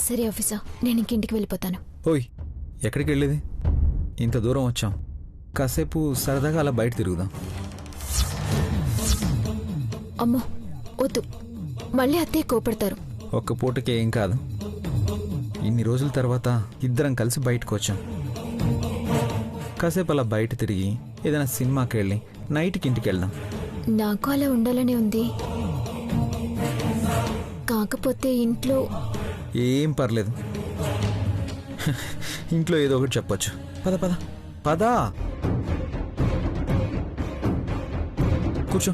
సరే ఆఫీసర్, నేను ఇంటికి వెళ్ళిపోతాను. ఓయ్, ఎక్కడికి వెళ్ళేది? ఇంత దూరం వచ్చాం, కాసేపు సరదాగా అలా బయట తిరుగుదాం. అమ్మో వద్దు, మళ్ళీ అత్తయ్య కోపడతారు. ఒక్క పూటకి ఏం కాదు. ఇన్ని రోజుల తర్వాత ఇద్దరం కలిసి బయటకు వచ్చాం. కాసేపు అలా బయట తిరిగి ఏదైనా సినిమాకి వెళ్ళి నైట్కి ఇంటికి వెళ్దాం. నాకు అలా ఉండాలని ఉంది, కాకపోతే ఇంట్లో ఏం పర్లేదు. ఇంట్లో ఏదో ఒకటి చెప్పొచ్చు. పద పద పదా, కూర్చో.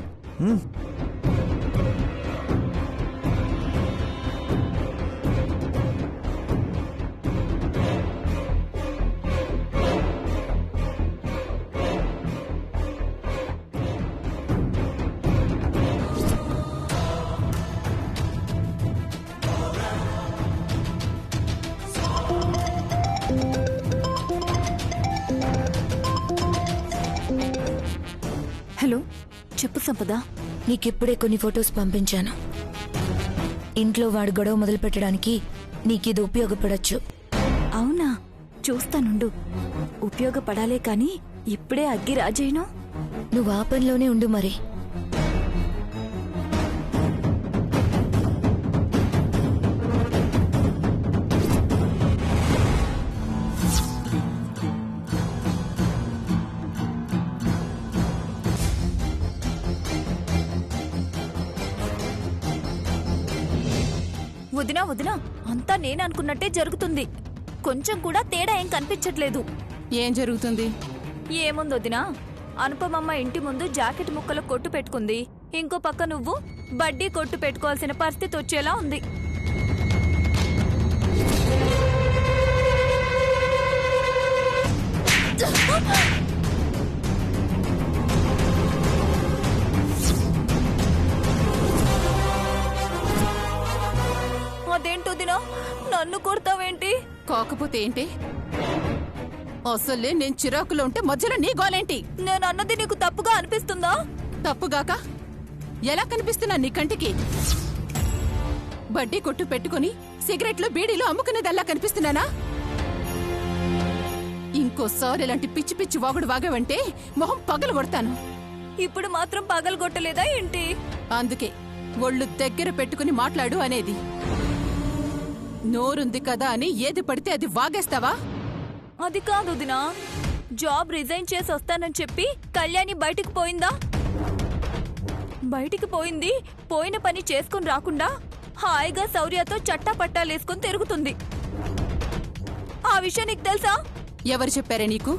హలో, చెప్పు సంపద. నీకిప్పుడే కొన్ని ఫొటోస్ పంపించాను. ఇంట్లో వాడు గొడవ మొదలు పెట్టడానికి నీకిది ఉపయోగపడచ్చు. అవునా, చూస్తానుండు. ఉపయోగపడాలే కాని ఇప్పుడే అగ్గి రాజేను. నువ్వు ఆ పనిలోనే ఉండు మరి. వదినా వదినా, అంతా నేననుకున్నట్టే జరుగుతుంది. కొంచెం కూడా తేడా ఏం కనిపించట్లేదు. ఏం జరుగుతుంది? ఏముంది వదినా, అనుపమమ్మ ఇంటి ముందు జాకెట్ ముక్కల కొట్టు పెట్టుకుంది. ఇంకో పక్క నువ్వు బడ్డీ కొట్టు పెట్టుకోవాల్సిన పరిస్థితి వచ్చేలా ఉంది. అదేంటొదినా, నన్ను కొడతావేంటి? కాకపోతే ఏంటి? అసలే నేను చిరాకులో ఉంటే మధ్యలో నీ గోలేంటి? నేను అన్నది నీకు తప్పుగా అనిపిస్తుందా? తప్పుగాక ఎలా కనిపిస్తున్నా నీ కంటికి? బడ్డీ కొట్టు పెట్టుకుని సిగరెట్లు బీడీలు అమ్ముకునేదల్లా కనిపిస్తున్నానా? ఇంకోసారి ఇలాంటి పిచ్చి పిచ్చి వాగుడు వాగావంటే మొహం పగలు కొడతాను. ఇప్పుడు మాత్రం పగలగొట్టలేదా ఏంటి? అందుకే ఒళ్ళు దగ్గర పెట్టుకుని మాట్లాడు అనేది. నోరుంది కదా అని ఏది పడితే అది వాగేస్తావా? అది కాదు వదినా, జాబ్ రిజైన్ చేసి వస్తానని చెప్పి కళ్యాణి బయటికి పోయిందా? బయటికి పోయింది, పోయిన పని చేసుకుని రాకుండా హాయిగా శౌర్యతో చట్టా పట్టాలేసుకుని తిరుగుతుంది. ఆ విషయం నీకు తెలుసా? ఎవరు చెప్పారే నీకు?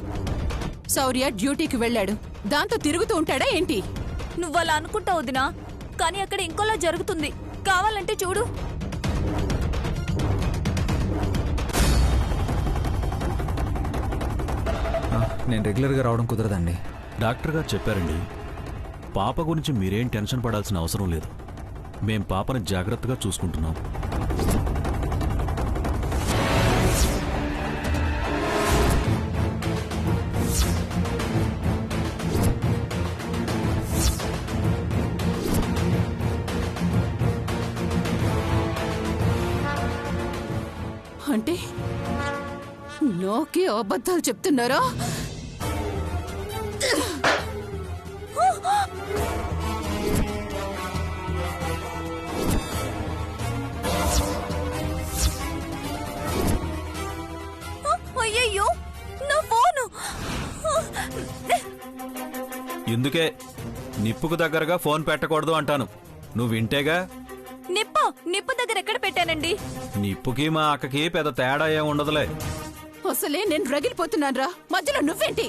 శౌర్య డ్యూటీకి వెళ్ళాడు, దాంతో తిరుగుతూ ఉంటాడా ఏంటి? నువ్వలా అనుకుంటావు వదినా, కానీ అక్కడ ఇంకోలా జరుగుతుంది. కావాలంటే చూడు. నేను రెగ్యులర్గా రావడం కుదరదండి. డాక్టర్ గారు చెప్పారండి, పాప గురించి మీరేం టెన్షన్ పడాల్సిన అవసరం లేదు. మేం పాపని జాగ్రత్తగా చూసుకుంటున్నాం. అంటే నాకే అబద్ధాలు చెప్తున్నారా? అయ్యయ్యో, నా ఫోను! ఇందుకే నిప్పుకు దగ్గరగా ఫోన్ పెట్టకూడదు అంటాను. నువ్వు వింటేగా. నిప్పు దగ్గర ఎక్కడ పెట్టానండి? నిప్పుకి మా అక్కకి పెద్ద తేడా ఏం ఉండదులే. అసలే నేను రగిలిపోతున్నానురా, మధ్యలో నువ్వేంటి?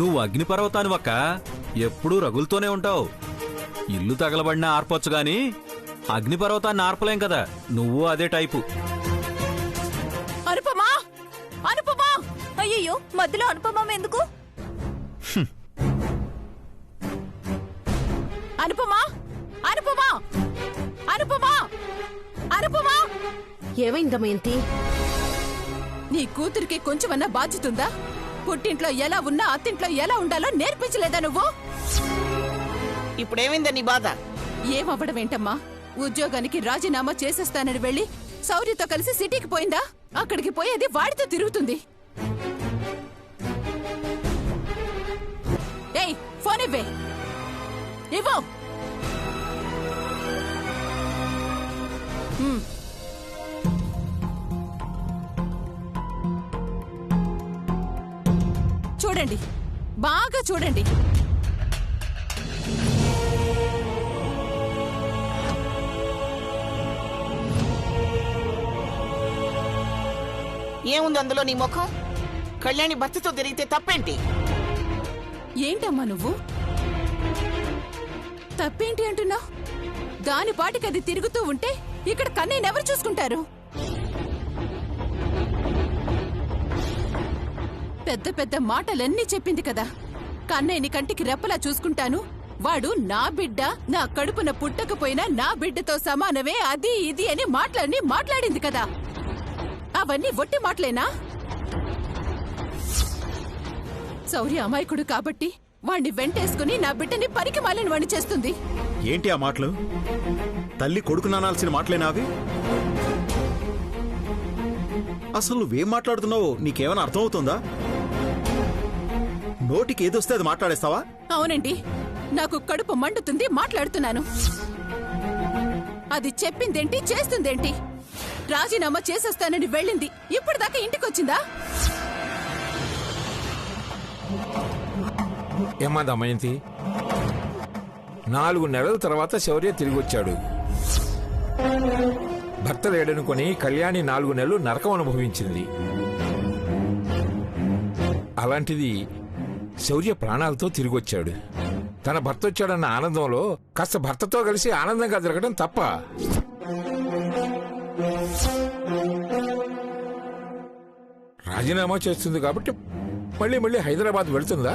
నువ్వు అగ్నిపర్వతాని వక్క, ఎప్పుడూ రగులుతూనే ఉంటావు. ఇల్లు తగలబడినా ఆర్పొచ్చు గాని అగ్నిపర్వతాన్ని ఆర్పలేం కదా. నువ్వు అదే టైపు. అనుపమా, అనుపమా! అయ్యయ్యో, మధ్యలో అనుపమమ్మ ఎందుకు? అనుపమా, అనుపమా, అనుపమా, అనుపమా! ఏమైందమయంతి? నీ కూతురికి కొంచెమన్నా బాధ్యతుందా? పుట్టింట్లో ఎలా ఉన్నా అత్తింట్లో ఎలా ఉండాలో నేర్పించలేదా నువ్వు? ఇప్పుడేమైందా నీ బాధ? ఏమవ్వడమేంటమ్మా, ఉద్యోగానికి రాజీనామా చేసేస్తానని వెళ్ళి శౌర్యతో కలిసి సిటీకి పోయిందా? అక్కడికి పోయేది వాడితో తిరుగుతుంది. ఏయ్, ఫోన్ ఇవ్వే. ఇవ్వు. చూడండి, బాగా చూడండి. ఏముంది అందులో నీ ముఖం? కళ్యాణి భర్తతో తిరిగితే తప్పేంటి? ఏంటమ్మా నువ్వు? తప్పేంటి అంటున్నావు? దాని పాటికి అది తిరుగుతూ ఉంటే ఇక్కడ కన్నయ్యనెవరు చూసుకుంటారు? పెద్ద పెద్ద మాటలన్నీ చెప్పింది కదా. కన్నయ్యని కంటికి రెప్పలా చూసుకుంటాను, వాడు నా బిడ్డ, నా కడుపున పుట్టకపోయినా నా బిడ్డతో సమానమే, అది ఇది అని మాట్లాడింది కదా. అవన్నీ ఒట్టి మాటలేనా? శౌర్య అమాయకుడు కాబట్టి వాణ్ణి వెంటేసుకుని నా బిడ్డని పరికి మాలిన వాణ్ణి చేస్తుంది. ఏంటి ఆ మాటలు? తల్లి కొడుకునానాల్సిన మాటలేనా అవి? అసలు నువ్వేం మాట్లాడుతున్నావో నీకేమైనా అర్థమవుతుందా? నోటికి ఏదొస్తే అది మాట్లాడేస్తావా? అవునండి, నాకు కడుపు మండుతుంది, మాట్లాడుతున్నాను. అది చెప్పిందేంటి, చేస్తుందేంటి? రాజీనామా చేసేస్తానని వెళ్ళింది, ఇప్పటిదాకా ఇంటికొచ్చిందా? ఏమ్మా దమయంతి, 4 నెలల తర్వాత శౌర్య తిరిగి వచ్చాడు. భర్త లేడనుకొని కళ్యాణి 4 నెలలు నరకం అనుభవించింది. అలాంటిది శౌర్య ప్రాణాలతో తిరిగొచ్చాడు. తన భర్త వచ్చాడన్న ఆనందంలో కాస్త భర్తతో కలిసి ఆనందంగా తిరగడం తప్ప? రాజీనామా చేస్తుంది కాబట్టి మళ్ళీ హైదరాబాద్ వెళ్తుందా?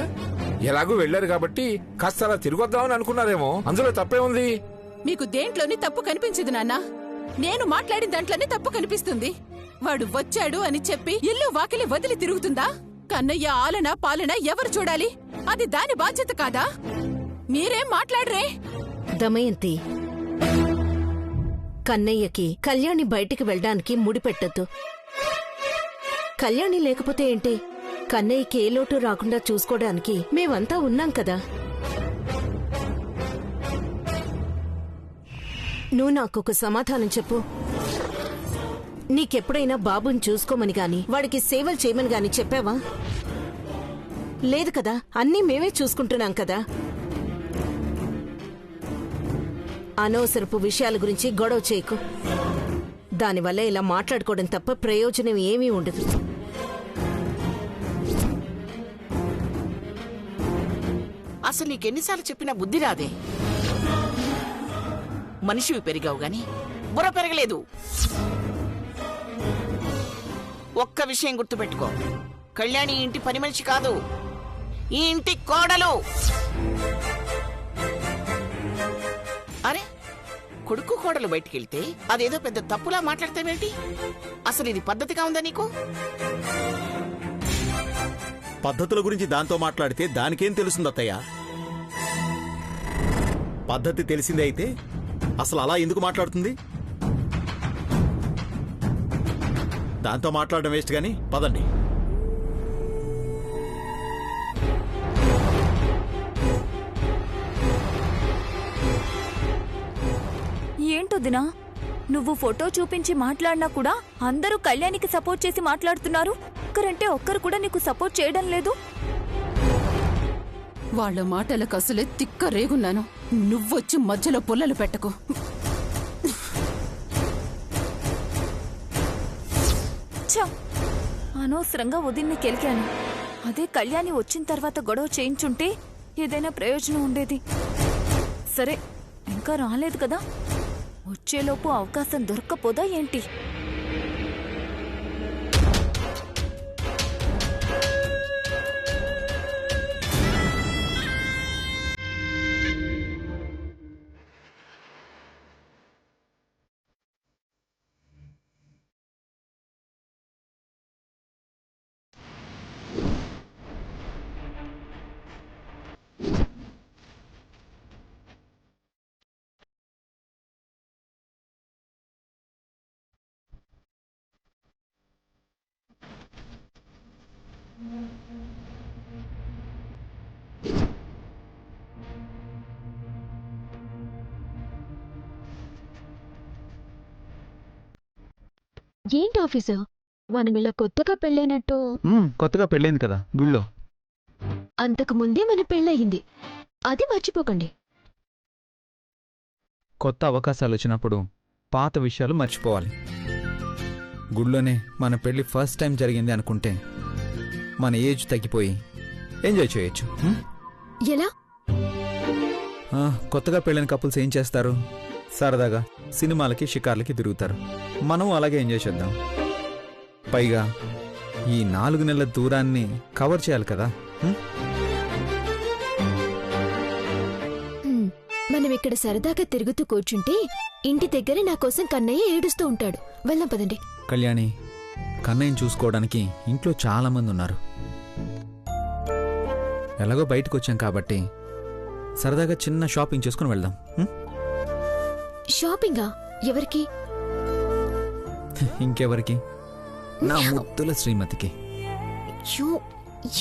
ఎలాగూ వెళ్లారు కాబట్టి కాస్త అలా తిరిగొద్దామని అనుకున్నారేమో. అందులో తప్పే ఉంది? మీకు దేంట్లోని తప్పు కనిపించదు నాన్న. నేను మాట్లాడిన దాంట్లోనే తప్పు కనిపిస్తుంది. వాడు వచ్చాడు అని చెప్పి ఇల్లు వాకిలి వదిలి తిరుగుతుందా? కన్నయ్య ఆలన పాలన ఎవరు చూడాలి? అది దాని బాధ్యత కాదా? మీరేం మాట్లాడరే? దమయంతి, కన్నయ్యకి కళ్యాణి బయటికి వెళ్ళడానికి ముడిపెట్టద్దు. కళ్యాణి లేకపోతే ఏంటి? కన్నయ్యకి ఏ లోటు రాకుండా చూసుకోవడానికి మేమంతా ఉన్నాం కదా. నువ్వు నాకొక సమాధానం చెప్పు. నీకెప్పుడైనా బాబుని చూసుకోమని గాని వాడికి సేవలు చేయమని గాని చెప్పావా? లేదు కదా, అన్నీ మేమే చూసుకుంటున్నాం కదా. అనవసరపు విషయాల గురించి గొడవ చేయకు. దానివల్ల ఇలా మాట్లాడుకోవడం తప్ప ప్రయోజనం ఏమీ ఉండదు. అసలు నీకెన్నిసార్లు చెప్పినా బుద్ధి రాదే. మనిషివి పెరిగావు గాని బుర్ర పెరగలేదు. ఒక్క విషయం గుర్తుపెట్టుకో, కళ్యాణి ఇంటి పని మనిషి కాదు, ఈ ఇంటి కోడలు. అరే, కొడుకు కోడలు బయటికెళ్తే అదేదో పెద్ద తప్పులా మాట్లాడతావేంటి? అసలు ఇది పద్ధతిగా ఉందా నీకు? పద్ధతుల గురించి దాంతో మాట్లాడితే దానికేం తెలుస్తుంది అత్తయ్య? పద్ధతి తెలిసిందే అయితే అసలు అలా ఎందుకు మాట్లాడుతుంది? దాంతో మాట్లాడడం వేస్ట్ గాని పదండి. ఏంటొదినా, నువ్వు ఫోటో చూపించి మాట్లాడినా కూడా అందరూ కళ్యాణికి సపోర్ట్ చేసి మాట్లాడుతున్నారు. ఒక్కరంటే ఒక్కరు కూడా నీకు సపోర్ట్ చేయడం లేదు. వాళ్ళ మాటలకు అసలే తిక్క రేగున్నాను. నువ్వొచ్చి మధ్యలో పుల్లలు పెట్టకు. ఛ! అనవసరంగా వదిన్ని కెలికాను. అదే కళ్యాణి వచ్చిన తర్వాత గొడవ చేయించుంటే ఏదైనా ప్రయోజనం ఉండేది. సరే, ఇంకా రాలేదు కదా, వచ్చేలోపు అవకాశం దొరక్కపోదా ఏంటి? ఏంటి ఆఫీసర్ మనం ఇలా కొత్తగా పెళ్ళైనట్టు? కొత్తగా పెళ్ళైంది కదా గుళ్ళో. అంతకు ముందే మన పెళ్ళయింది, అది మర్చిపోకండి. కొత్త అవకాశాలు వచ్చినప్పుడు పాత విషయాలు మర్చిపోవాలి. గుళ్ళోనే మన పెళ్లి ఫస్ట్ టైం జరిగింది అనుకుంటే మన ఏజ్ తగ్గిపోయి ఎంజాయ్ చేయొచ్చు. ఎలా? కొత్తగా పెళ్ళైన కపుల్స్ ఏం చేస్తారు? సరదాగా సినిమాలకి షికార్లకి తిరుగుతారు. మనం అలాగే ఎంజాయ్ చేద్దాం. పైగా ఈ 4 నెలల దూరాన్ని కవర్ చేయాలి కదా. మనం ఇక్కడ సరదాగా తిరుగుతూ కూర్చుంటే ఇంటి దగ్గర నా కోసం కన్నయ్య ఏడుస్తూ ఉంటాడు. వెళ్దాం పదండి. కళ్యాణి, కన్నయ్యని చూసుకోవడానికి ఇంట్లో చాలా మంది ఉన్నారు. ఎలాగో బయటకు వచ్చాం కాబట్టి సరదాగా చిన్న షాపింగ్ చేసుకుని వెళ్దాం. షాపింగా? ఎవరికి? ఇంకెవరికి? నా ముద్దుల శ్రీమతికి.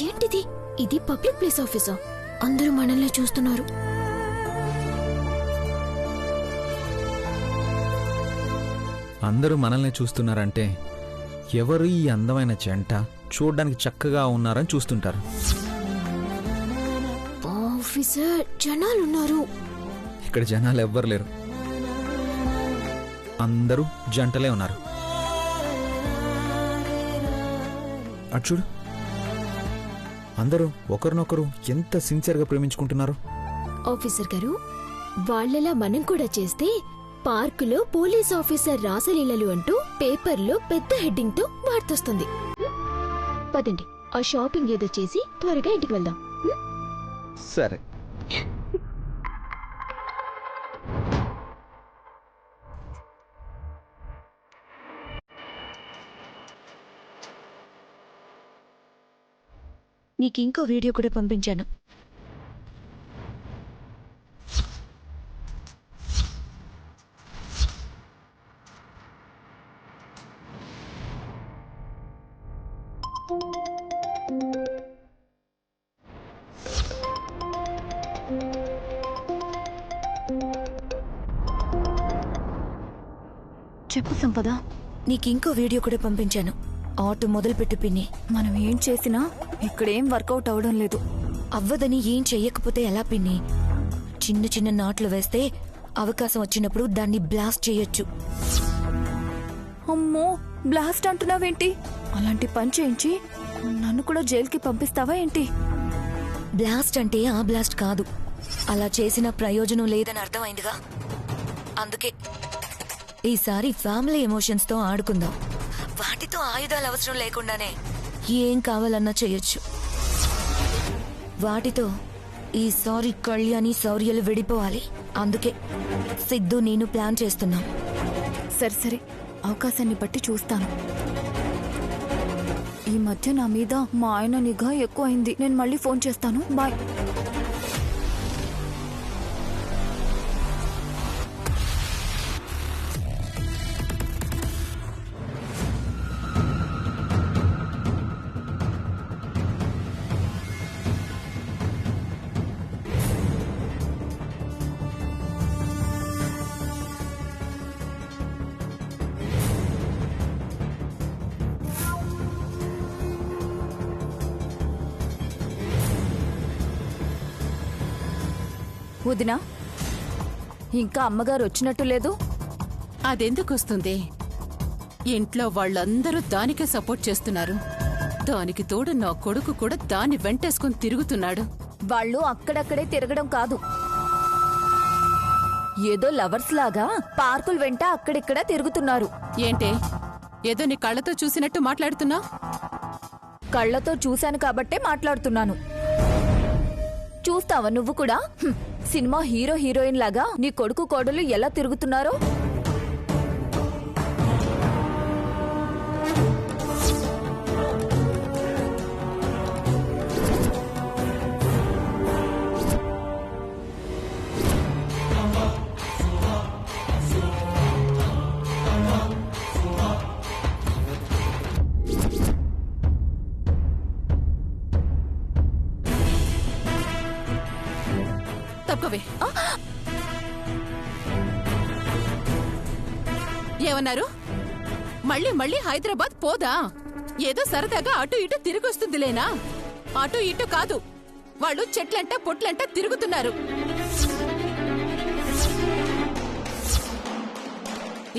ఏంటిది? ఇది పబ్లిక్ ప్లేస్ ఆఫీసా? అందరూ మనల్ని చూస్తున్నారు. అందరూ మనల్ని చూస్తున్నారంటే ఎవరు ఈ అందమైన జంట చూడ్డానికి చక్కగా ఉన్నారని చూస్తుంటారు. ఆఫీసర్, జనాలున్నారు. ఇక్కడ జనాలు ఎవ్వరు లేరు, అందరూ జంటలే ఉన్నారు. అటు చూడు, అందరూ ఒకరినొకరు ఎంత సిన్సియర్గా ప్రేమించుకుంటున్నారు. ఆఫీసర్ గారు, వాళ్ళలా మనం కూడా చేస్తే పార్కులో పోలీస్ ఆఫీసర్ రాసలీలలు అంటూ పేపర్లో పెద్ద హెడ్డింగ్ తో వార్తొస్తుంది. పదండి, ఆ షాపింగ్ ఏదో చేసి త్వరగా ఇంటికి వెళ్దాం. సరే. నీకింకో వీడియో కూడా పంపించాను. చెప్పు సంపద. నీకింకో వీడియో కూడా పంపించాను. ఆటో మొదలుపెట్టు పిన్ని. మనం ఏం చేసినా ఇక్కడేం వర్కౌట్ అవడం లేదు. అవ్వదని ఏం చెయ్యకపోతే ఎలా పిన్ని? చిన్న చిన్న నాట్లు వేస్తే అవకాశం వచ్చినప్పుడు దాన్ని బ్లాస్ట్ చేయొచ్చు. అమ్మో, బ్లాస్ట్ అంటున్నావేంటి? అలాంటి పని చేయించి నన్ను కూడా జైలుకి పంపిస్తావా ఏంటి? బ్లాస్ట్ అంటే ఆ బ్లాస్ట్ కాదు. అలా చేసిన ప్రయోజనం లేదని అర్థమైందిగా. అందుకే ఈసారి ఫ్యామిలీ ఎమోషన్స్ తో ఆడుకుందాం. వాటితో ఆయుధాలు అవసరం లేకుండానే ఏం కావాలన్నా చెయ్యొచ్చు. వాటితో ఈసారి కళ్యాణి శౌర్యలు విడిపోవాలి. అందుకే సిద్ధు నేను ప్లాన్ చేస్తున్నాం. సరే సరే, అవకాశాన్ని బట్టి చూస్తాను. ఈ మధ్య నా మీద మా ఆయన నిఘా ఎక్కువైంది. నేను మళ్ళీ ఫోన్ చేస్తాను. బాయ్. వదినా, ఇంకా అమ్మగారు వచ్చినట్టు లేదు. అదెందుకు వస్తుంది? ఇంట్లో వాళ్ళందరూ దానికే సపోర్ట్ చేస్తున్నారు. దానికి తోడు నా కొడుకు కూడా దాన్ని వెంటేసుకుని తిరుగుతున్నాడు. వాళ్ళు అక్కడక్కడే తిరగడం కాదు, ఏదో లవర్స్ లాగా పార్కుల వెంట అక్కడిక్కడ తిరుగుతున్నారు. ఏంటే, ఏదో నీ కళ్ళతో చూసినట్టు మాట్లాడుతున్నా? కళ్ళతో చూశాను కాబట్టే మాట్లాడుతున్నాను. చూస్తావా నువ్వు కూడా? సినిమా హీరో హీరోయిన్ లాగా నీ కొడుకు కోడలు ఎలా తిరుగుతున్నారో. ఏమన్నారు? మళ్ళీ మళ్ళీ హైదరాబాద్ పోదా? ఏదో సరదాగా అటు ఇటు తిరిగొస్తుందిలేనా? అటు ఇటు కాదు, వాళ్ళు చెట్లంట పొట్లంట తిరుగుతున్నారు.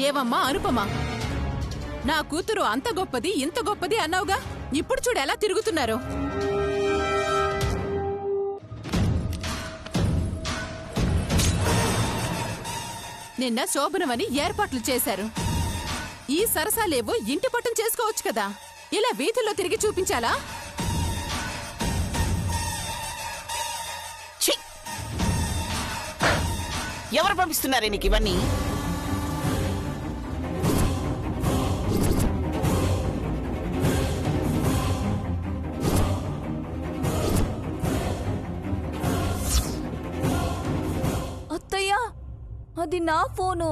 ఏవమ్మా అనుపమా, నా కూతురు అంత గొప్పది ఇంత గొప్పది అన్నావుగా, ఇప్పుడు చూడు ఎలా తిరుగుతున్నారు. నిన్న శోభనమని ఏర్పాట్లు చేశారు. ఈ సరసాలేవో ఇంటి పట్టున చేసుకోవచ్చు కదా, ఇలా వీధుల్లో తిరిగి చూపించాలా? ఎవరు పంపిస్తున్నారే నీకు ఇవన్నీ? అత్తయ్యా, అది నా ఫోను.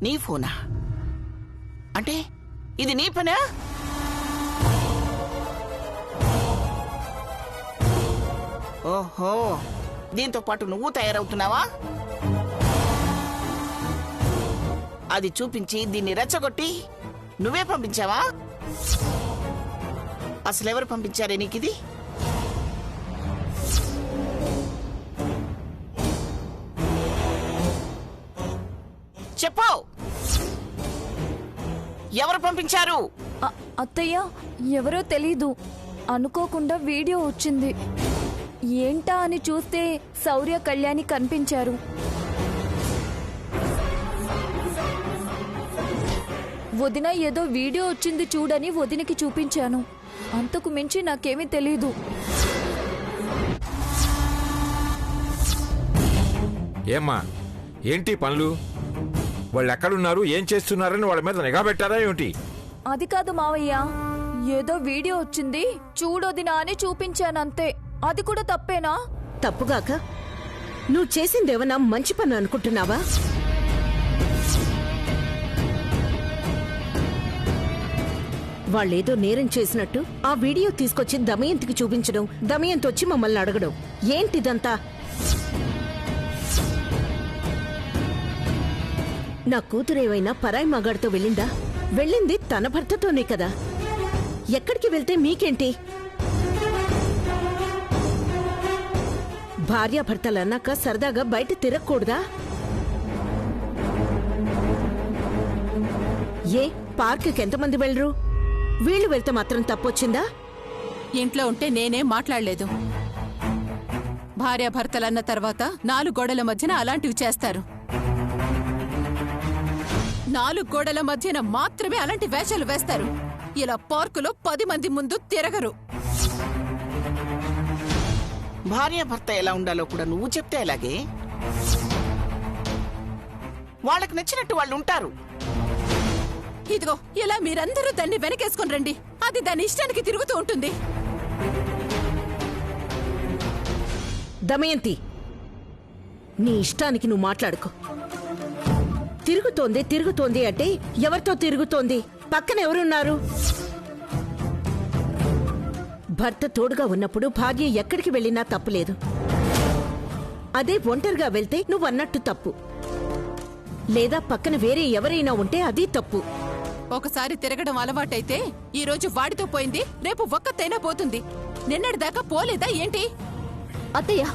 నీ ఫోనా? అంటే ఇది నీ పనా? ఓహో, దీంతో పాటు నువ్వు తయారవుతున్నావా? అది చూపించి దీన్ని రెచ్చగొట్టి నువ్వే పంపించావా? అసలెవరు పంపించారే నీకిది? చెప్పు, ఎవరు పంపించారు? అత్తయ్య, ఎవరో తెలీదు, అనుకోకుండా వీడియో వచ్చింది. ఏంటా అని చూస్తే శౌర్య కళ్యాణి కనిపించారు. వదిన ఏదో వీడియో వచ్చింది చూడని వదినకి చూపించాను. అంతకు మించి నాకేమీ తెలీదు. ఏమ్మా, ఏంటి పనులు? వాళ్ళు ఎక్కడున్నారు, ఏం చేస్తున్నారని వాళ్ళ మీద నిఘా పెట్టారా ఏమిటి? అది కాదు మావయ్య, ఏదో వీడియో వచ్చింది చూడొదినా అని చూపించానంతే. అది కూడా తప్పేనా? తప్పుగాక నువ్వు చేసిందేమన్నా మంచి పని అనుకుంటున్నావా? వాళ్ళేదో నేరం చేసినట్టు ఆ వీడియో తీసుకొచ్చి దమయంతికి చూపించడం, దమయంతి వచ్చి మమ్మల్ని అడగడం ఏంటిదంతా? నా కూతురేవైనా పరాయి మగాడితో వెళ్ళిందా? వెళ్ళింది తన భర్తతోనే కదా. ఎక్కడికి వెళ్తే మీకేంటి? భార్యాభర్తలన్నాక సరదాగా బయట తిరగకూడదా? ఏ పార్కుకి ఎంతమంది వెళ్ళరు? వీళ్ళు వెళ్తే మాత్రం తప్పొచ్చిందా? ఇంట్లో ఉంటే నేనే మాట్లాడలేదు. భార్యాభర్తలన్న తర్వాత 4 గోడల మధ్యన అలాంటివి చేస్తారు. 4 గోడల మధ్యన మాత్రమే అలాంటి వేషాలు వేస్తారు. ఇలా పార్కులో 10 మంది ముందు తిరగరు. భార్యాభర్త ఎలా ఉండాలో కూడా నువ్వు చెప్తే ఎలాగే? వాళ్ళకి నచ్చినట్టు వాళ్ళు ఉంటారు. ఇదిగో ఇలా మీరందరూ దాన్ని వెనకేసుకొని రండి, అది దాని ఇష్టానికి తిరుగుతూ ఉంటుంది. దమయంతి, నీ ఇష్టానికి నువ్వు మాట్లాడుకో. తిరుగుతోంది అంటే ఎవరితో తిరుగుతోంది? పక్కన ఎవరున్నారు? భర్త తోడుగా ఉన్నప్పుడు భార్య ఎక్కడికి వెళ్ళినా తప్పులేదు. అదే ఒంటరిగా వెళ్తే నువ్వన్నట్టు తప్పు. లేదా పక్కన వేరే ఎవరైనా ఉంటే అది తప్పు. ఒకసారి తిరగడం అలవాటైతే ఈ రోజు వాడితో పోయింది, రేపు ఒక్కతైనా పోతుంది. నిన్నటిదాకా పోలేదా ఏంటి? అత్తయ్య,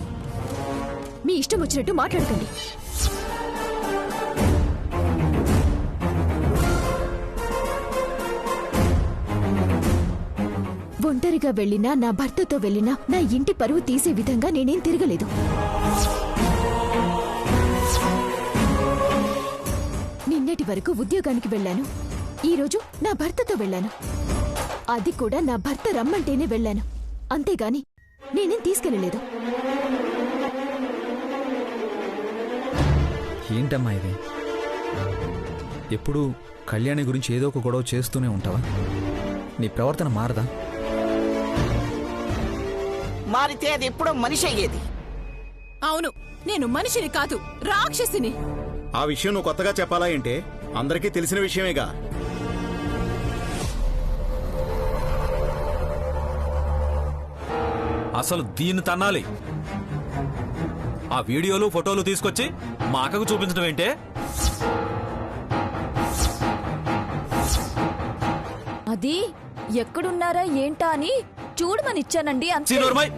మీ ఇష్టం వచ్చినట్టు మాట్లాడకండి. ఒంటరిగా వెళ్ళినా, నా భర్తతో వెళ్ళినా నా ఇంటి పరువు తీసే విధంగా నేనేం తిరగలేదు. నిన్నటి వరకు ఉద్యోగానికి వెళ్ళాను. ఈరోజు నా భర్తతో వెళ్ళాను. అది కూడా నా భర్త రమ్మంటేనే వెళ్ళాను, అంతేగాని నేనేం తీసుకెళ్ళలేదు. ఏంటమ్మా ఇది? ఎప్పుడు కళ్యాణి గురించి ఏదో ఒక గొడవ చేస్తూనే ఉంటావా? నీ ప్రవర్తన మారదా? మారితే అది ఎప్పుడో మనిషి అయ్యేది. అవును, నేను మనిషిని కాదు, రాక్షసిని. ఆ విషయం నువ్వు కొత్తగా చెప్పాలా ఏంటే? అందరికీ తెలిసిన విషయమేగా. అసలు దీన్ని తన్నాలి. ఆ వీడియోలు ఫోటోలు తీసుకొచ్చి మా అక్కకు చూపించడం ఏంటే? అది ఎక్కడున్నారా ఏంటా అని చూడమనిచ్చానండి అంతే. సీనోర్మై